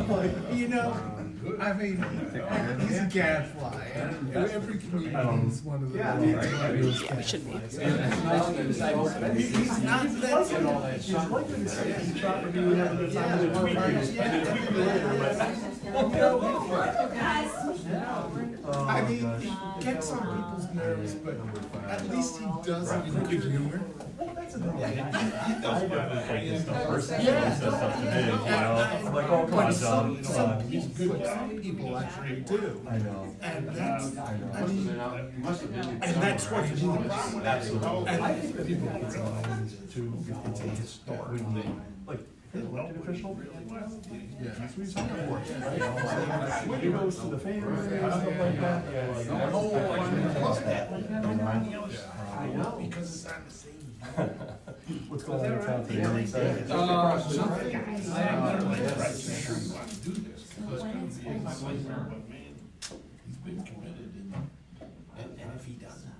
You know, I mean, he's a gadfly. Every comedian is one of the gadflies. He's not that good. I mean, he gets on people's nerves, but at least he does it in good humor. Some people actually do. I know. And that's, I know. and that's what he wants. Absolutely. And I think that people get lines too, it's a historic thing. Like, his elected official? Yeah, that's what he's talking for. When he goes to the family and stuff like that. I know, because it's on the same. What's going on in town today? Are you excited? He's been committed, and if he doesn't,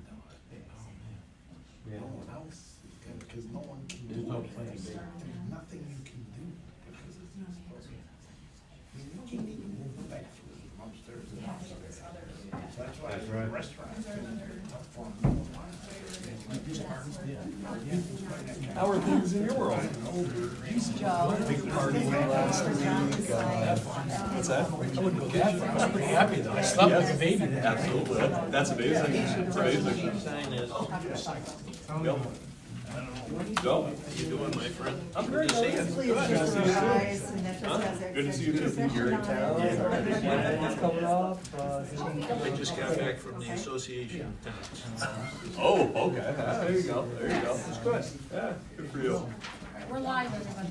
no one else, because no one can do anything. There's nothing you can do because it's just you can't even move the bathroom upstairs and downstairs. So that's why the restaurants are tough for them. How are things in your world? Big party last week. What's that? I wouldn't go that far. I was pretty happy though. I slept like a baby. Absolutely. That's amazing. That's amazing. Yep. Bill, how you doing, my friend? I'm great. Good to see you. Good. Good to see you too. You're in town. What's coming up? I just got back from the Association of Towns. Oh, okay. There you go. There you go. That's good. Yeah, good for you. We're live, everyone.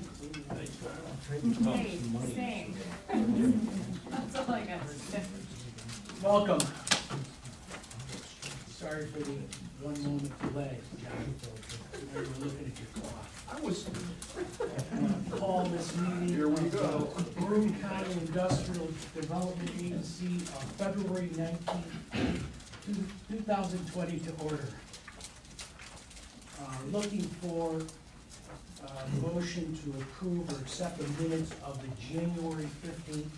Hey, same. That's all I got to say. Welcome. Sorry for the 1 moment delay, John. I were looking at your clock. I was. Call this meeting. Here we go. Broome County Industrial Development Agency on February 19th, 2020 to order. Looking for a motion to approve or accept the minutes of the January 15th,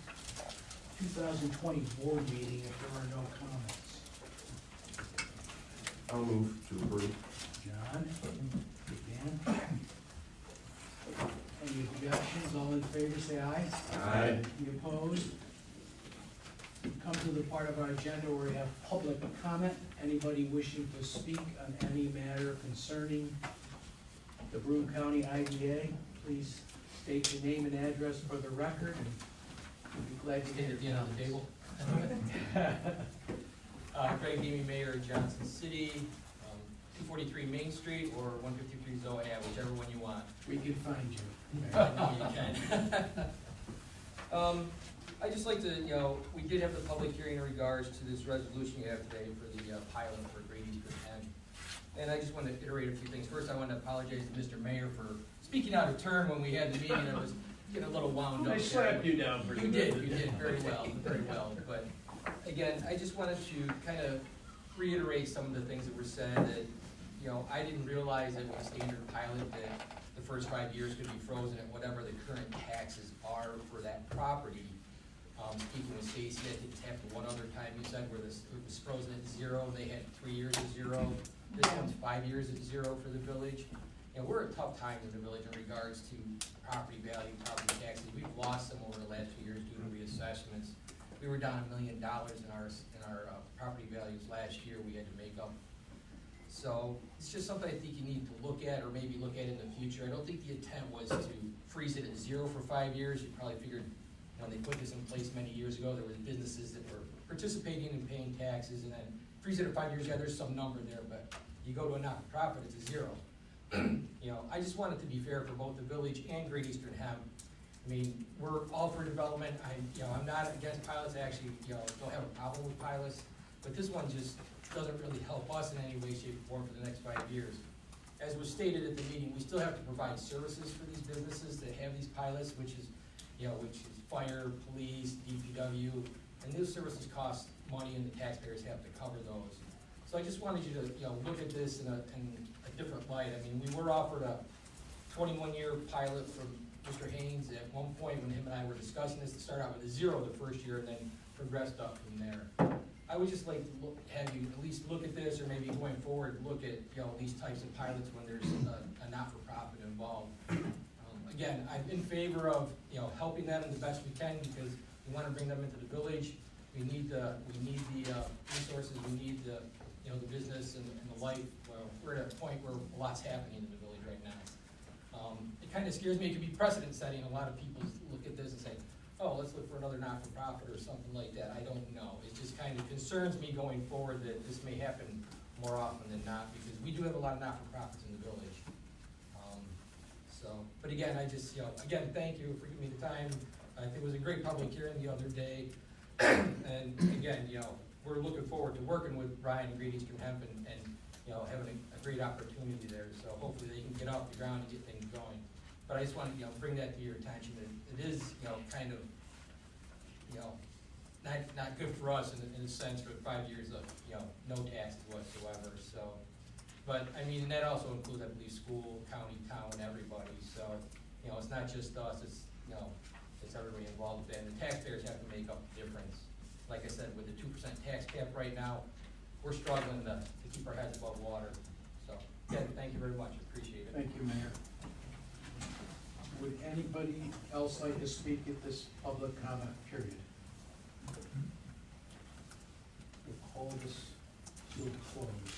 2020 board meeting if there are no comments. I'll move to approve. John? Dan? Any objections? All in favor, say aye. Aye. Any opposed? We come to the part of our agenda where we have public comment. Anybody wishing to speak on any matter concerning the Broome County IDA, please state your name and address for the record, and we'll be glad to Stand hear at the end of the table. Craig Deemy, Mayor of Johnson City, 243 Main Street or 153 Zoe Ave, whichever one you want. We can find you. I know you can. I'd just like to, we did have the public hearing in regards to this resolution you have today for the pilot for Great Eastern End. And I just want to iterate a few things. First, I want to apologize to Mr. Mayor for speaking out of turn when we had the meeting. I was getting a little wound up. I slapped you down pretty good. You did very well, very well. But again, I just wanted to kind of reiterate some of the things that were said that, I didn't realize that with a standard pilot that the first 5 years could be frozen at whatever the current taxes are for that property. Speaking with Stacy, I think it's happened one other time, you said, where it was frozen at 0, they had 3 years at 0. This one's 5 years at 0 for the village. We're at a tough time in the village in regards to property value, property taxes. We've lost some over the last 2 years due to reassessments. We were down $1 million in our property values last year we had to make up. So it's just something I think you need to look at, or maybe look at in the future. I don't think the intent was to freeze it at 0 for 5 years. You probably figured when they put this in place many years ago, there were businesses that were participating and paying taxes, and then freeze it at 5 years, yeah, there's some number there, but you go to a not-for-profit, it's a 0. I just want it to be fair for both the village and Great Eastern Hemp. I mean, we're all for development. I'm not against pilots. I actually, don't have a problem with pilots, but this one just doesn't really help us in any way, shape, or form for the next 5 years. As was stated at the meeting, we still have to provide services for these businesses that have these pilots, which is fire, police, DPW, and those services cost money, and the taxpayers have to cover those. So I just wanted you to, look at this in a different light. I mean, we were offered a 21-year pilot from Mr. Haynes, at one point when him and I were discussing this, to start out with a 0 the first year and then progressed up from there. I would just like to have you at least look at this, or maybe going forward, look at, these types of pilots when there's a not-for-profit involved. Again, I'm in favor of, helping them the best we can, because we want to bring them into the village. We need the resources, we need the business and the life. Well, we're at a point where a lot's happening in the village right now. It kind of scares me. It could be precedent setting. A lot of people look at this and say, oh, let's look for another not-for-profit or something like that. I don't know. It just kind of concerns me going forward that this may happen more often than not, because we do have a lot of not-for-profits in the village. But again, I just, again, thank you for giving me the time. I think it was a great public hearing the other day. And again, we're looking forward to working with Brian and Great Eastern Hemp and having a great opportunity there. So hopefully they can get off the ground and get things going. But I just want to, bring that to your attention. It is, kind of, not good for us in a sense for 5 years of, no taxes whatsoever. So, but I mean, that also includes, I believe, school, county, town, everybody. So, it's not just us, it's, it's everybody involved with that. And the taxpayers have to make up the difference. Like I said, with the 2% tax cap right now, we're struggling to keep our heads above water. So, again, thank you very much, appreciate it. Thank you, Mayor. Would anybody else like to speak at this public comment period? We'll call this to a close.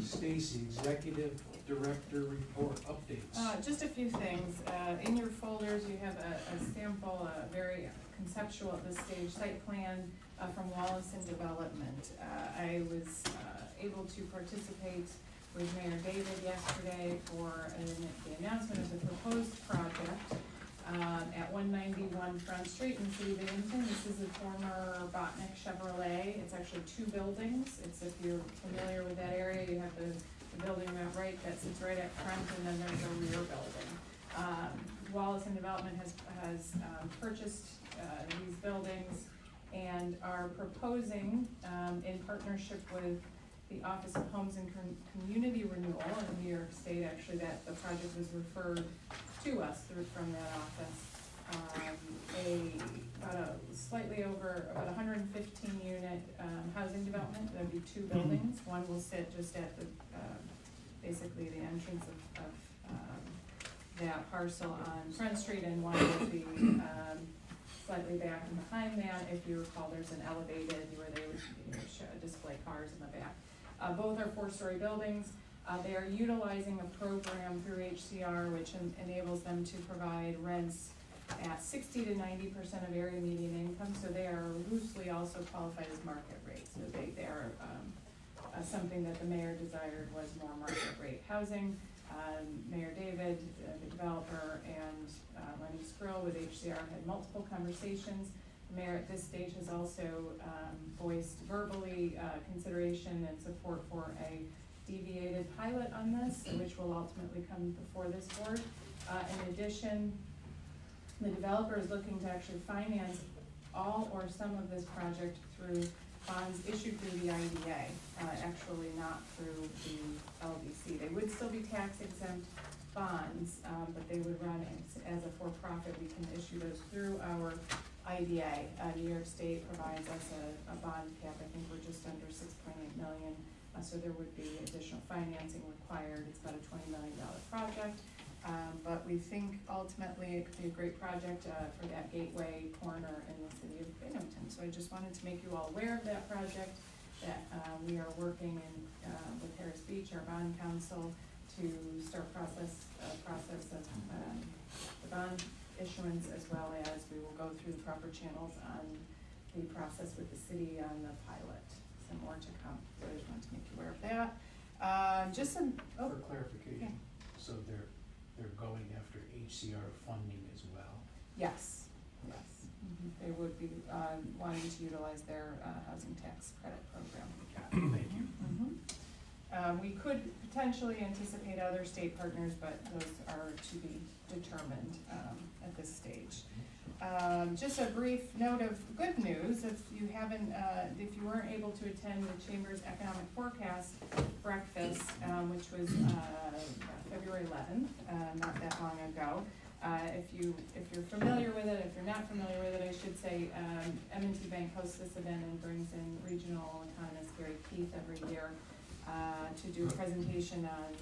Stacy, Executive Director Report updates. Just a few things. In your folders, you have a sample, a very conceptual at this stage site plan from Wallison Development. I was able to participate with Mayor David yesterday for the announcement of the proposed project at 191 Front Street in City of Binghamton. This is a former Botnick Chevrolet. It's actually 2 buildings. If you're familiar with that area, you have the building right that sits right up front, and then there's a rear building. Wallison Development has purchased these buildings and are proposing, in partnership with the Office of Homes and Community Renewal in New York State, actually, that the project was referred to us from that office. About 115 unit housing development. There'll be 2 buildings. One will sit just at the basically the entrance of that parcel on Front Street, and one will be slightly back and behind that. If you recall, there's an elevated where they would display cars in the back. Both are 4-story buildings. They are utilizing a program through HCR which enables them to provide rents at 60 to 90% of area median income, so they are loosely also qualified as market rate. So they are something that the mayor desired was more market rate housing. Mayor David, the developer, and Lenny Skrill with HCR had multiple conversations. The mayor at this stage has also voiced verbally consideration and support for a deviated pilot on this, which will ultimately come before this board. In addition, the developer is looking to actually finance all or some of this project through bonds issued through the IDA, actually not through the LDC. They would still be tax exempt bonds, but they would run as a for-profit. We can issue those through our IDA. New York State provides us a bond cap. I think we're just under 6.8 million, so there would be additional financing required. It's about a $20 million project. But we think ultimately it could be a great project for that gateway corner in the city of Binghamton. So I just wanted to make you all aware of that project, that we are working with Harris Beach, our bond council, to start process of the bond issuance, as well as we will go through the proper channels on the process with the city on the pilot. Some more to come. So I just wanted to make you aware of that. Just some, For clarification, so they're going after HCR funding as well? Yes, yes. They would be wanting to utilize their housing tax credit program. Thank you. We could potentially anticipate other state partners, but those are to be determined at this stage. just a brief note of good news, if you haven't, if you weren't able to attend the Chamber's Economic Forecast Breakfast, which was, February 11th, not that long ago. If you're familiar with it, if you're not familiar with it, I should say, M&T Bank hosts this event and brings in regional economist Gary Keith every year, to do a presentation on,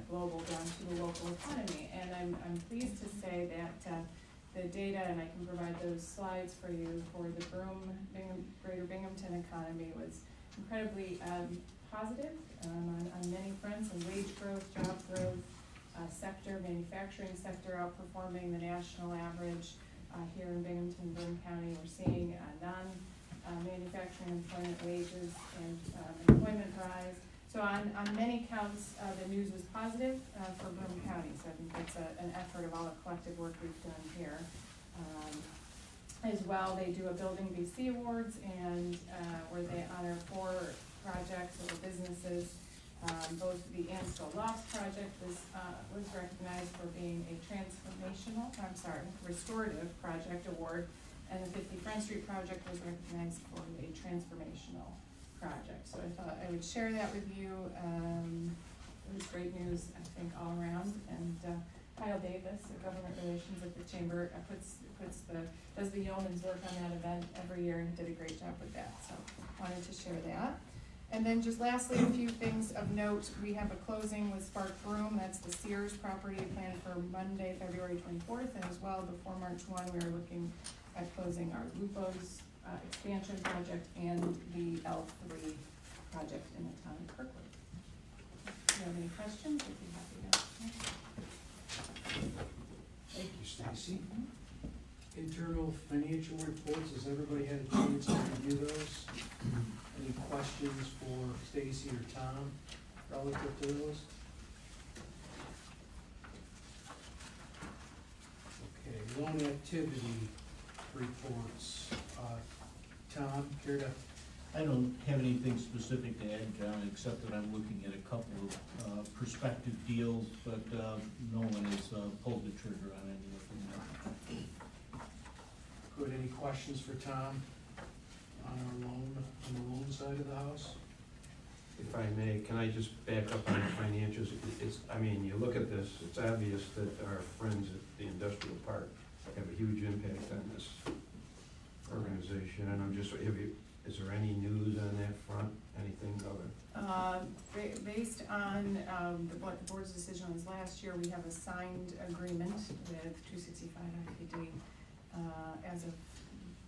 global down to the local economy. And I'm pleased to say that, the data, and I can provide those slides for you, for the Broome, Greater Binghamton economy was incredibly positive on many fronts, and wage growth, job growth, sector, manufacturing sector outperforming the national average. Here in Binghamton, Broome County, we're seeing non-manufacturing employment wages and employment rise. So on many counts, the news was positive for Broome County, so I think that's an effort of all the collective work we've done here. As well, they do a Building BC Awards, and where they honor 4 projects or businesses. Both the Ansel Loft project was recognized for being a restorative project award, and the 50 Front Street project was recognized for a transformational project. So I thought I would share that with you. It was great news, I think, all around. And Kyle Davis, the government relations at the Chamber, does the yeoman's work on that event every year, and did a great job with that. So wanted to share that. And then just lastly, a few things of note. We have a closing with Spark Broome. That's the Sears property planned for Monday, February 24th. And as well, before March 1, we are looking at closing our Lupo's expansion project and the L3 project in the town of Kirkwood. If you have any questions, I'd be happy to answer. Thank you, Stacy. Internal financial reports, has everybody had a chance to review those? Any questions for Stacy or Tom relative to those? Okay, loan activity reports. Tom, care to? I don't have anything specific to add, John, except that I'm looking at a couple of prospective deals, but no one has pulled the trigger on any of them. Good, any questions for Tom on the loan side of the house? If I may, can I just back up on the financials? You look at this, it's obvious that our friends at the industrial park have a huge impact on this organization, and I'm just, is there any news on that front, anything other? Based on what the board's decision was last year, we have a signed agreement with 265 IPD as of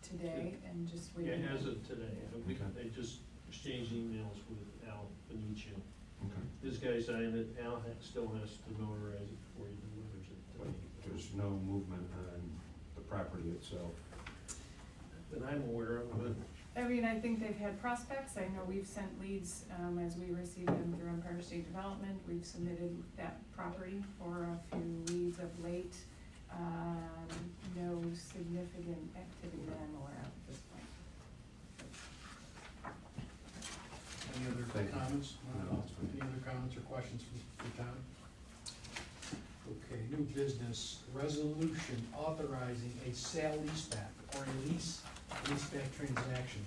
today, and just waiting. Yeah, as of today, Okay. they just exchanged emails with Al Benicio. Okay. This guy signed it, Al still has to notarize it before he delivers it to But me. there's no movement on the property itself. That I'm aware of, but I think they've had prospects. I know we've sent leads as we receive them through Empire State Development. We've submitted that property for a few leads of late. No significant activity that I'm aware of at this point. Any other Thank you. comments? No, that's fine. Any other comments or questions for Tom? Okay, new business, resolution authorizing a sale leaseback or a leaseback transaction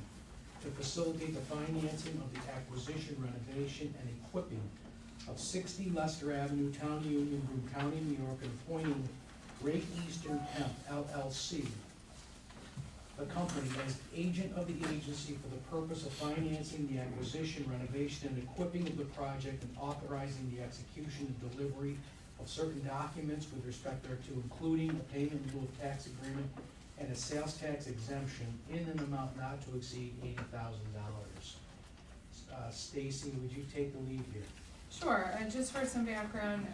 to facilitate the financing of the acquisition, renovation, and equipping of 60 Lester Avenue, Town Union, Broome County, New York, and appointing Great Eastern Hemp LLC, the company, as agent of the agency for the purpose of financing the acquisition, renovation, and equipping of the project, and authorizing the execution and delivery of certain documents with respect thereto, including a payment in lieu of tax agreement and a sales tax exemption in an amount not to exceed $80,000. Stacy, would you take the lead here? Sure, just for some background,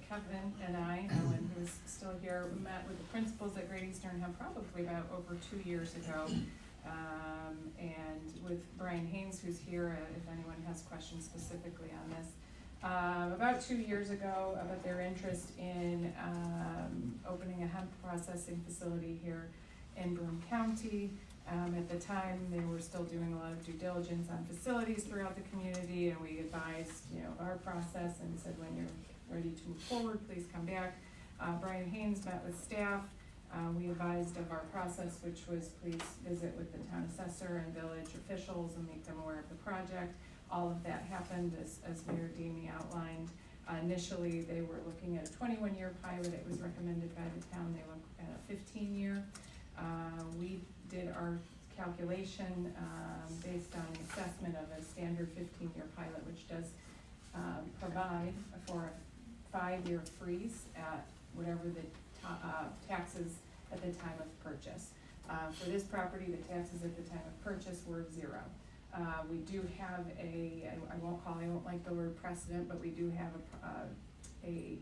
Kevin and I, Ellen, who is still here, met with the principals at Great Eastern Hemp probably about over 2 years ago. And with Brian Haynes, who's here, if anyone has questions specifically on this. About 2 years ago, about their interest in opening a hemp processing facility here in Broome County. At the time, they were still doing a lot of due diligence on facilities throughout the community, and we advised, our process and said, when you're ready to move forward, please come back. Brian Haynes met with staff. We advised of our process, which was please visit with the town assessor and village officials and make them aware of the project. All of that happened as Mayor Deemy outlined. Initially, they were looking at a 21-year pilot. It was recommended by the town. They looked at a 15-year. We did our calculation based on the assessment of a standard 15-year pilot, which does provide for a 5-year freeze at whatever the taxes at the time of purchase. For this property, the taxes at the time of purchase were 0. We do have I won't like the word precedent, but we do have a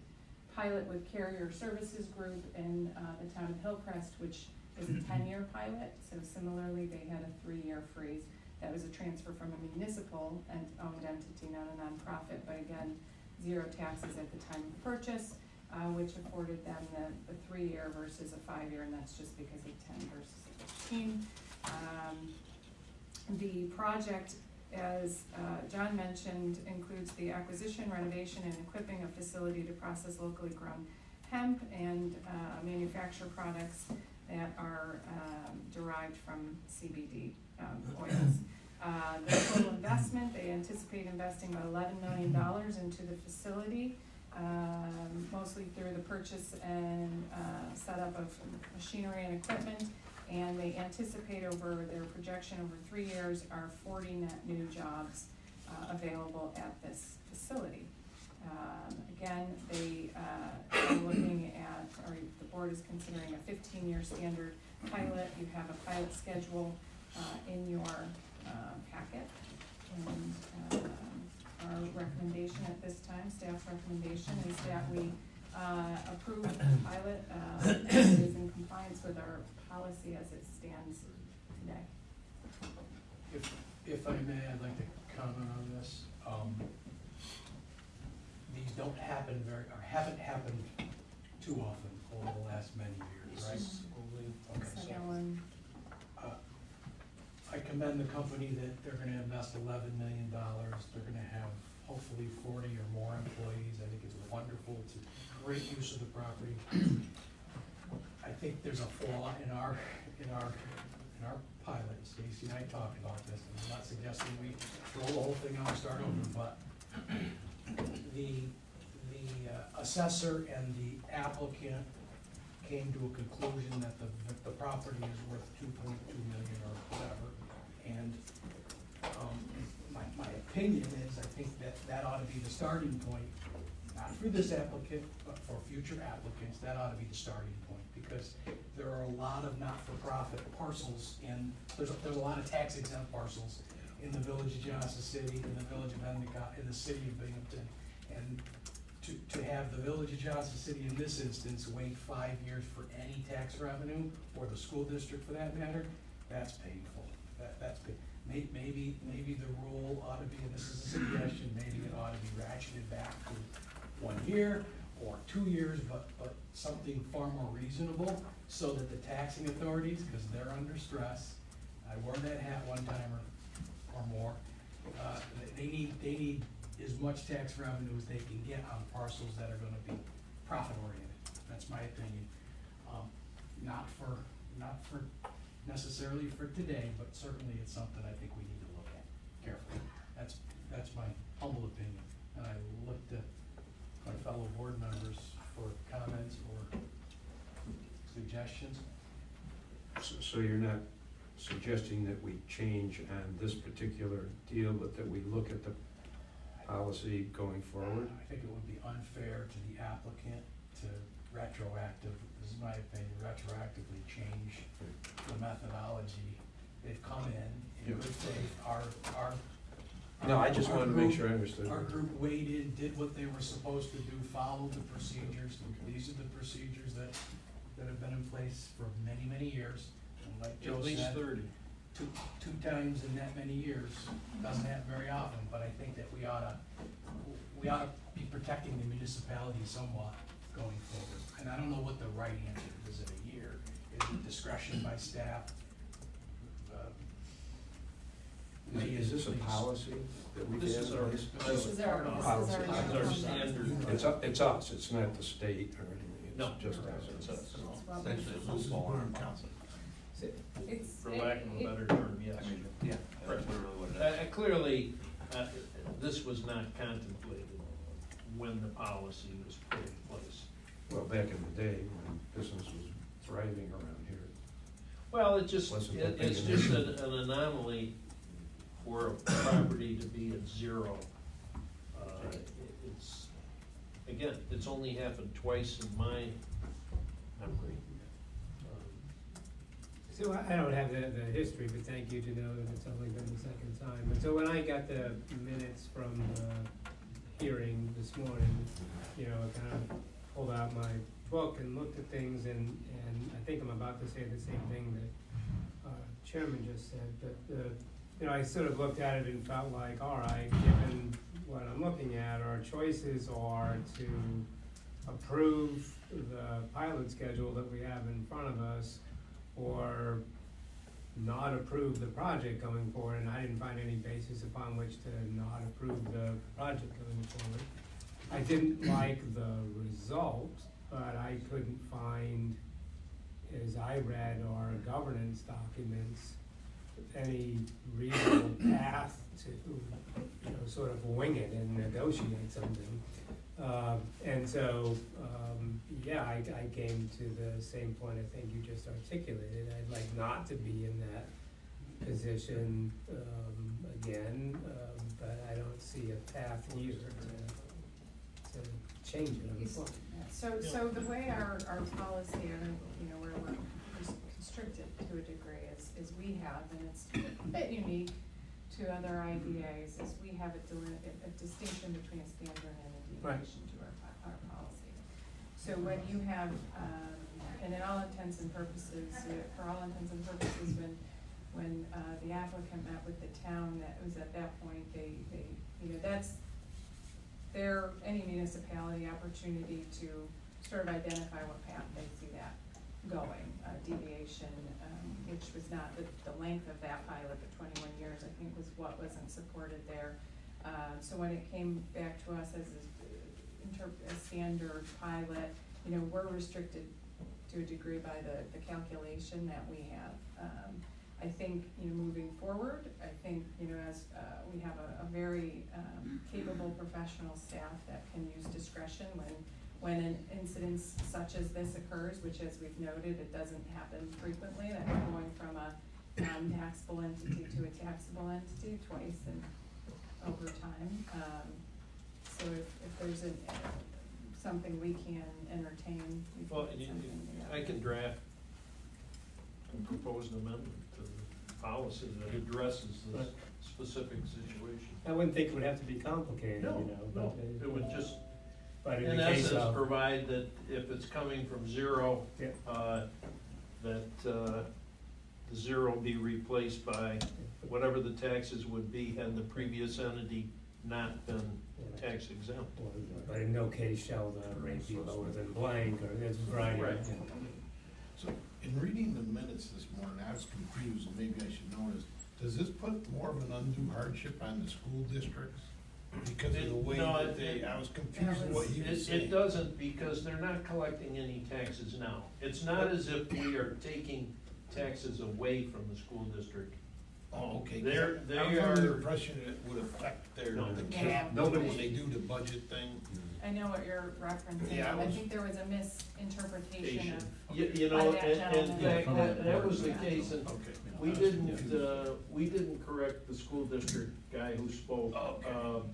pilot with Carrier Services Group in the town of Hillcrest, which is a 10-year pilot. So similarly, they had a 3-year freeze. That was a transfer from a municipal and owned entity, not a nonprofit, but again, 0 taxes at the time of purchase, which afforded them the 3-year versus a 5-year, and that's just because of 10 versus 15. The project, as John mentioned, includes the acquisition, renovation, and equipping a facility to process locally grown hemp and manufacture products that are derived from CBD oils. The total investment, they anticipate investing about $11 million into the facility, mostly through the purchase and setup of machinery and equipment. And they anticipate over their projection over 3 years are 40 net new jobs available at this facility. Again, they are looking at, or the board is considering a 15-year standard pilot. You have a pilot schedule in your packet. And our recommendation at this time, staff's recommendation, is that we approve the pilot as it is in compliance with our policy as it stands today. If I may, I'd like to comment on this. These don't happen haven't happened too often over the last many years, right? Okay, so, Second one. I commend the company that they're gonna invest $11 million. They're gonna have hopefully 40 or more employees. I think it's wonderful. It's a great use of the property. I think there's a flaw in our pilot. Stacy and I talked about this, and I'm not suggesting we throw the whole thing out and start over, but the assessor and the applicant came to a conclusion that the property is worth $2.2 million or whatever. And my opinion is, I think that ought to be the starting point, not for this applicant, but for future applicants. That ought to be the starting point, because there are a lot of not-for-profit parcels, and there's a lot of tax exempt parcels in the village of Johnson City, in the village of Endicott, in the city of Binghamton. And to have the village of Johnson City in this instance wait 5 years for any tax revenue, or the school district for that matter, that's painful. That's painful. Maybe the rule ought to be, and this is a suggestion, maybe it ought to be ratcheted back to 1 year or 2 years, but something far more reasonable, so that the taxing authorities, because they're under stress, I wore that hat one time or more, they need as much tax revenue as they can get on parcels that are gonna be profit oriented. That's my opinion. Not for necessarily for today, but certainly it's something I think we need to look at carefully. That's my humble opinion, and I look to my fellow board members for comments or suggestions. So you're not suggesting that we change on this particular deal, but that we look at the policy going forward? I think it would be unfair to the applicant to this is my opinion, retroactively change the methodology. They've come in good faith. No, I just wanted to make sure I understood. Our group waited, did what they were supposed to do, followed the procedures. These are the procedures that have been in place for many, many years. And like Joe At least said, 30. two times in that many years, doesn't happen very often, but I think that we ought to be protecting the municipality somewhat going forward. And I don't know what the right answer is. Is it a year? Is it discretion by staff? Is this a policy that we This have is in our place? This is our Policy. This is our standard. It's us, it's not the state or anything. No, just it's as. a- Well, essentially a This is football Broome arm. Council. It's. For lack of a better term, yes. Yeah, that's literally what it is. Clearly, this was not contemplated when the policy was put in place. Well, back in the day, when business was thriving around here. Well, it's Wasn't that big it's an just issue. an anomaly for a property to be at zero. It's, again, it's only happened twice in my memory. So I don't have the history, but thank you to know that it's only been the second time. But so when I got the minutes from the hearing this morning, you know, I kind of pulled out my book and looked at things, and I think I'm about to say the same thing that Chairman just said, but you know, I sort of looked at it and felt like, all right, given what I'm looking at, our choices are to approve the pilot schedule that we have in front of us, or not approve the project going forward, and I didn't find any basis upon which to not approve the project going forward. I didn't like the result, but I couldn't find, as I read our governance documents, any reasonable path to, you know, sort of wing it and negotiate something. And so, yeah, I came to the same point I think you just articulated. I'd like not to be in that position, again, but I don't see a path here to change it, unfortunately. So the way our policy, you know, where we're constricted to a degree is we have, and it's a bit unique to other IDAs, is we have a distinction between a standard and a deviation to our policy. So when you have, and in all intents and purposes, for all intents and purposes, when the applicant met with the town, that was at that point, they you know, that's any municipality opportunity to sort of identify what path they see that going. Deviation, which was not the length of that pilot, but 21 years, I think, was what wasn't supported there. So when it came back to us as a standard pilot, you know, we're restricted to a degree by the calculation that we have. I think, you know, moving forward, I think, you know, as we have a very capable professional staff that can use discretion when an incident such as this occurs, which, as we've noted, it doesn't happen frequently, that we're going from a non-taxable entity to a taxable entity twice over time. So if there's something we can entertain, we can Well, get something together. I can draft a proposed amendment to the policy that addresses this specific situation. I wouldn't think it would have to be complicated, you know. No, but it would just, But in in the case essence, of, provide that if it's coming from zero, Yeah. that the zero be replaced by whatever the taxes would be had the previous entity not been tax exempt. but in no case shall the rate be lower than blank, or there's a variety of. Right. So, in reading the minutes this morning, I was confused, and maybe I should know this. Does this put more of an undue hardship on the school districts? Because of the way No, that I was confused what you were saying. It doesn't, because they're not collecting any taxes now. It's not as if we are taking taxes away from the school district. Oh, okay. 'Cause They I was under the are- impression it would affect the No. cap, No. when they do the budget thing. I know what you're referencing, Yeah, I I was- think there was a misinterpretation of, You By know, that in gentleman. fact, that was the case, and Okay. we didn't correct the school district guy who spoke, Okay.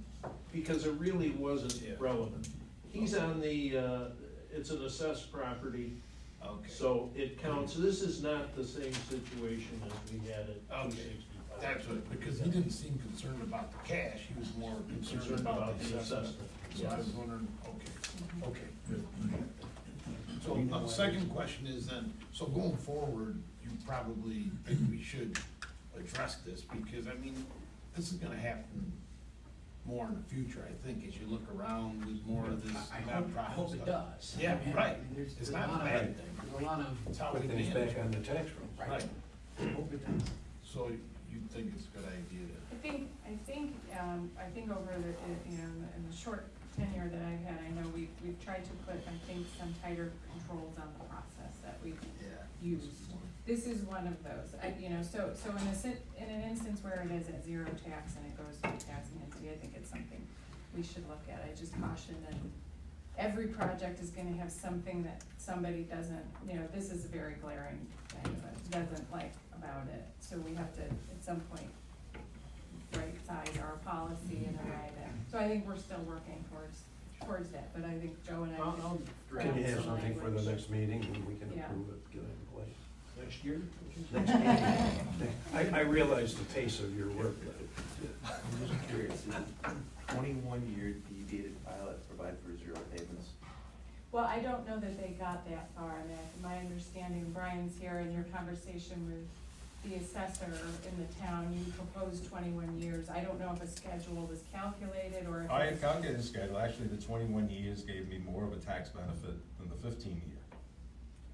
because it really wasn't Yeah. relevant. He's on the, it's an assessed property, Okay. so it counts. This is not the same situation as we had at Okay. 265. That's what, because he didn't seem concerned about the cash, he was more concerned about the assessment. So I was wondering, okay, good. So, second question is then, so going forward, you probably think we should address this, because, I mean, this is gonna happen more in the future, I think, as you look around with more of this I nonprofit hope it stuff. does. Yeah, I mean, right. There's It's a not a lot bad of, thing. there's a lot of, It's how we Put things manage back on it. the tax roll. Right, hope it does. so you think it's a good idea to, I think over the, you know, in the short tenure that I've had, I know we've tried to put, I think, some tighter controls on the process that we've used. This is one of those, so in an instance where it is at zero tax and it goes to a taxing entity, I think it's something we should look at. I just caution that every project is gonna have something that somebody doesn't, this is a very glaring thing, that doesn't like about it. So we have to, at some point, right size our policy in a way that, so I think we're still working towards that, but I think Joe and I. I'll Can you have some something for the language. next meeting, and we can Yeah. approve it, get it in place? Next year? Next meeting. I realize the pace of your work, but I'm just curious, is 21-year deviated pilot provide for zero payments? Well, I don't know that they got that far. I mean, my understanding, Brian's here, in your conversation with the assessor in the town, you proposed 21 years. I don't know if a schedule was calculated or if. I had calculated a schedule, actually the 21 years gave me more of a tax benefit than the 15-year.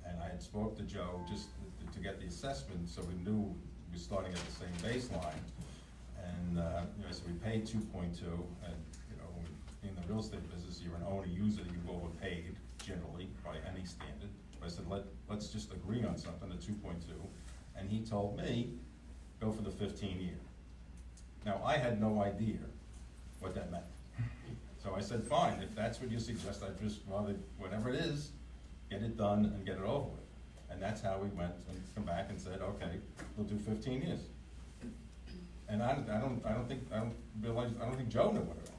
And I had spoke to Joe just to get the assessment, so we knew we were starting at the same baseline. And, so we paid 2.2, and, in the real estate business, you're an owner user, you've overpaid generally by any standard. I said, let's just agree on something, the 2.2. And he told me, go for the 15-year. Now, I had no idea what that meant. So I said, fine, if that's what you suggest, I'd just rather, whatever it is, get it done and get it over with. And that's how we went and come back and said, okay, we'll do 15 years. And I don't think Joe knew what it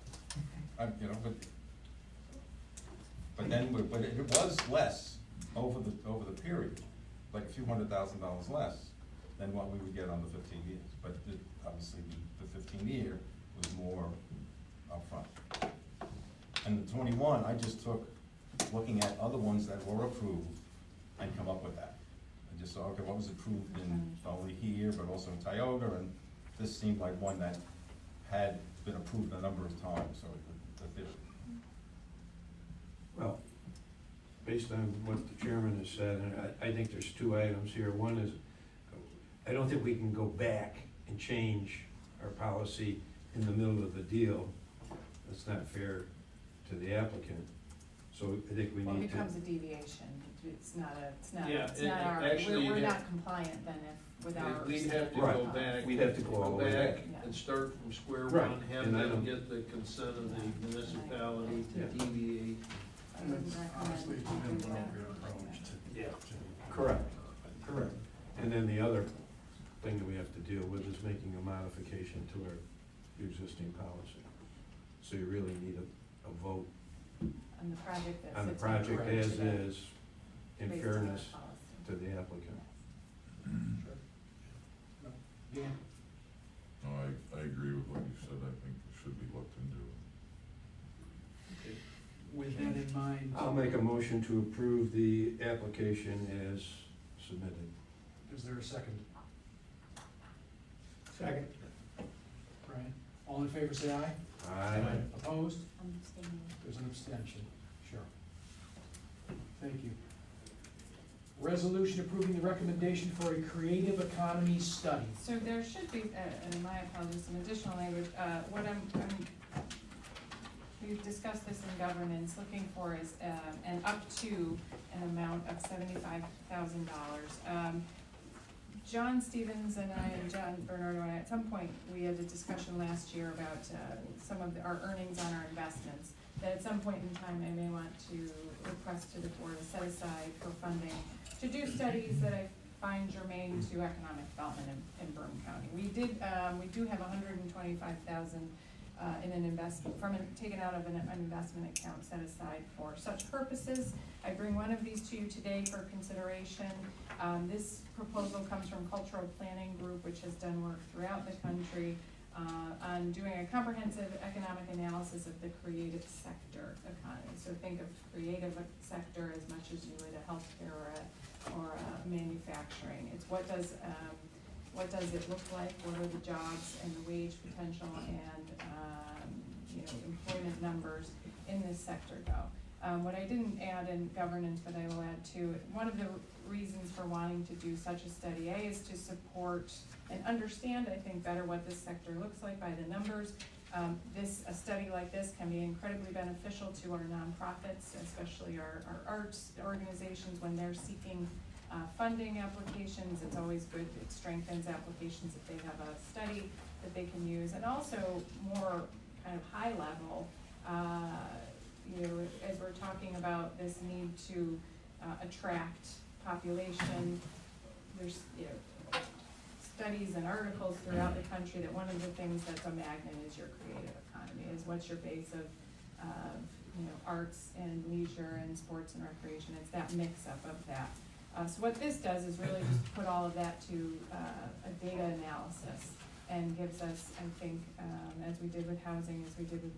was. But it was less over the period, like a few $100,000 less than what we would get on the 15 years. But obviously the 15-year was more upfront. And the 21, I just took, looking at other ones that were approved and come up with that. I just saw, okay, what was approved in only here, but also in Tioga, and this seemed like one that had been approved a number of times, so that there's. Well, based on what the chairman has said, and I think there's two items here. One is, I don't think we can go back and change our policy in the middle of the deal. That's not fair to the applicant. So I think we Well, it need to. becomes a deviation. It's not Yeah, our, actually, we're you'd not have- compliant then with our. We'd have to Right. go back. We'd have to go all the way back. Yeah. And start from square Right. one, have And I them don't- get the consent of the municipality to Yeah. deviate. I wouldn't recommend we do that. Yeah. Correct. And then the other thing that we have to deal with is making a modification to our existing policy. So you really need a vote On the project that on the sits project today, as is, in based on our fairness policy. to the applicant. Dan? No, I agree with what you said, I think it should be looked into. With that in mind. I'll make a motion to approve the application as submitted. Is there a second? Second. Brian, all in favor, say aye. Aye. Opposed? I'm abstaining. There's an abstention, sure. Thank you. Resolution approving the recommendation for a creative economy study. So there should be, and my apologies, some additional language, we've discussed this in governance, looking for is, an up to an amount of $75,000. John Stevens and I, and John Bernardo and I, at some point, we had a discussion last year about, some of our earnings on our investments, that at some point in time, I may want to request to the board to set aside for funding to do studies that I find germane to economic development in Broome County. We do have $125,000 in an investment, taken out of an investment account set aside for such purposes. I bring one of these to you today for consideration. This proposal comes from Cultural Planning Group, which has done work throughout the country on doing a comprehensive economic analysis of the creative sector economy. So think of creative sector as much as you would a healthcare or a manufacturing. It's what does it look like? What are the jobs and the wage potential and employment numbers in this sector go? What I didn't add in governance, but I will add too, one of the reasons for wanting to do such a study, is to support and understand, I think, better what this sector looks like by the numbers, A study like this can be incredibly beneficial to our nonprofits, especially our arts organizations when they're seeking funding applications. It's always good, it strengthens applications if they have a study that they can use. And also more kind of high level, as we're talking about this need to attract population, there's studies and articles throughout the country that one of the things that's a magnet is your creative economy, is what's your base of arts and leisure and sports and recreation. It's that mix-up of that. So what this does is really just put all of that to a data analysis and gives us, I think, as we did with housing, as we did with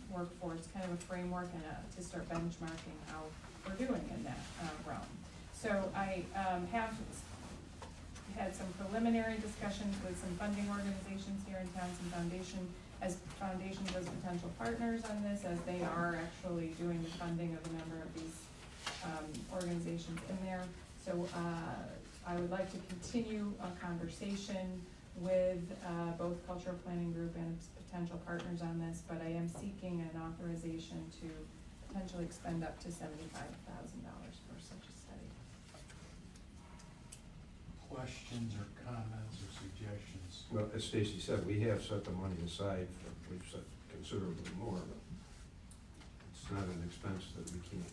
workforce, kind of a framework and to start benchmarking how we're doing in that realm. So I have had some preliminary discussions with some funding organizations here in town, some foundations as potential partners on this, as they are actually doing the funding of a number of these organizations in there. So I would like to continue a conversation with both Cultural Planning Group and potential partners on this, but I am seeking an authorization to potentially expend up to $75,000 for such a study. Questions or comments or suggestions? Well, as Stacy said, we have set the money aside, we've set considerably more, but it's not an expense that we can't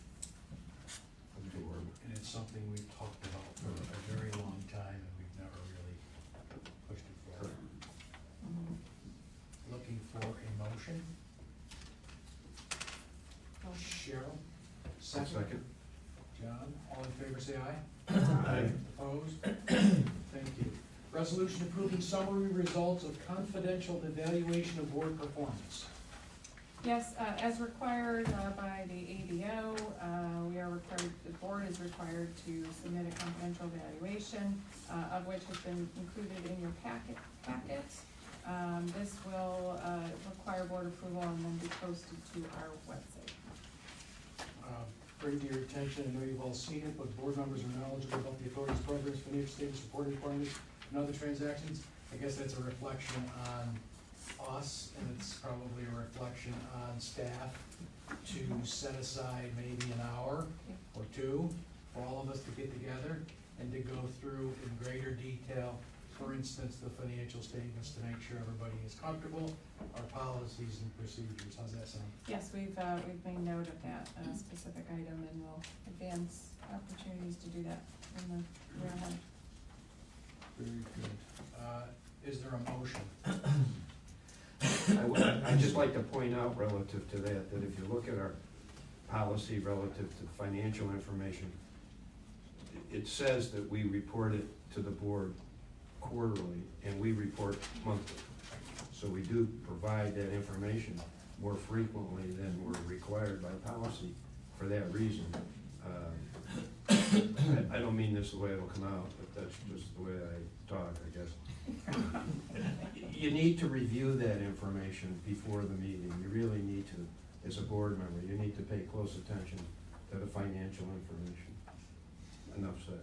absorb. And it's something we've talked about for a very long time, and we've never really pushed it forward. Looking for a motion. Cheryl, second. John, all in favor say aye. Aye. Opposed? Thank you. Resolution approving summary results of confidential evaluation of board performance. Yes, as required by the ABO, the board is required to submit a confidential evaluation, of which has been included in your packet. This will require board approval and then be posted to our website. Bring to your attention, I know you've all seen it, but board members are knowledgeable about the authority's programs, financial statements, reporting requirements, and other transactions. I guess that's a reflection on us, and it's probably a reflection on staff to set aside maybe an hour or two for all of us to get together and to go through in greater detail, for instance, the financial statements, to make sure everybody is comfortable, our policies and procedures. How's that sound? Yes, we've made note of that specific item, and we'll advance opportunities to do that in the year ahead. Very good. Is there a motion? I'd just like to point out relative to that if you look at our policy relative to financial information, it says that we report it to the board quarterly, and we report monthly. So we do provide that information more frequently than we're required by policy for that reason. I don't mean this the way it'll come out, but that's just the way I talk, I guess. You need to review that information before the meeting. You really need to, as a board member, you need to pay close attention to the financial information. Enough said.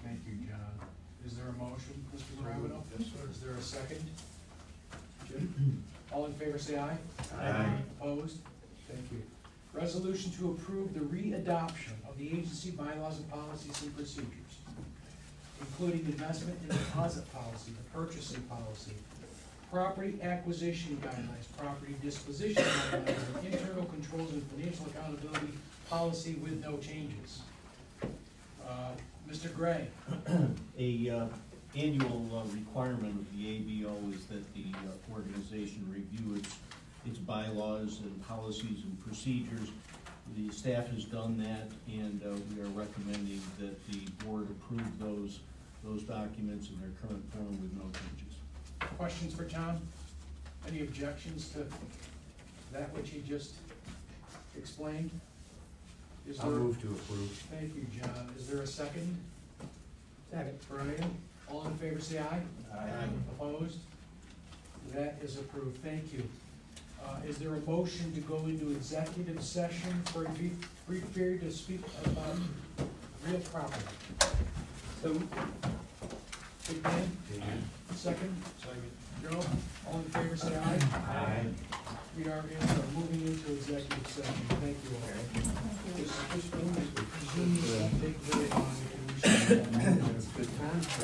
Thank you, John. Is there a motion, Mr. Morabito? Yes, sir. Is there a second? Jim? All in favor say aye. Aye. Opposed? Thank you. Resolution to approve the readoption of the agency bylaws and policies and procedures, including investment and deposit policy, the purchasing policy, property acquisition guidelines, property disposition guidelines, and internal controls and financial accountability policy with no changes. Mr. Gray. A annual requirement of the ABO is that the organization review its bylaws and policies and procedures. The staff has done that, and we are recommending that the board approve those documents in their current form with no changes. Questions for John? Any objections to that which he just explained? Is I'll there- move to approve. Thank you, John. Is there a second? Second. Brian? All in favor say aye. Aye. Opposed? That is approved. Thank you. Is there a motion to go into executive session for a brief period to speak about real property? So, Big Dan? Dan? Second? Second. Joe, all in favor, say aye. Aye. We are moving into executive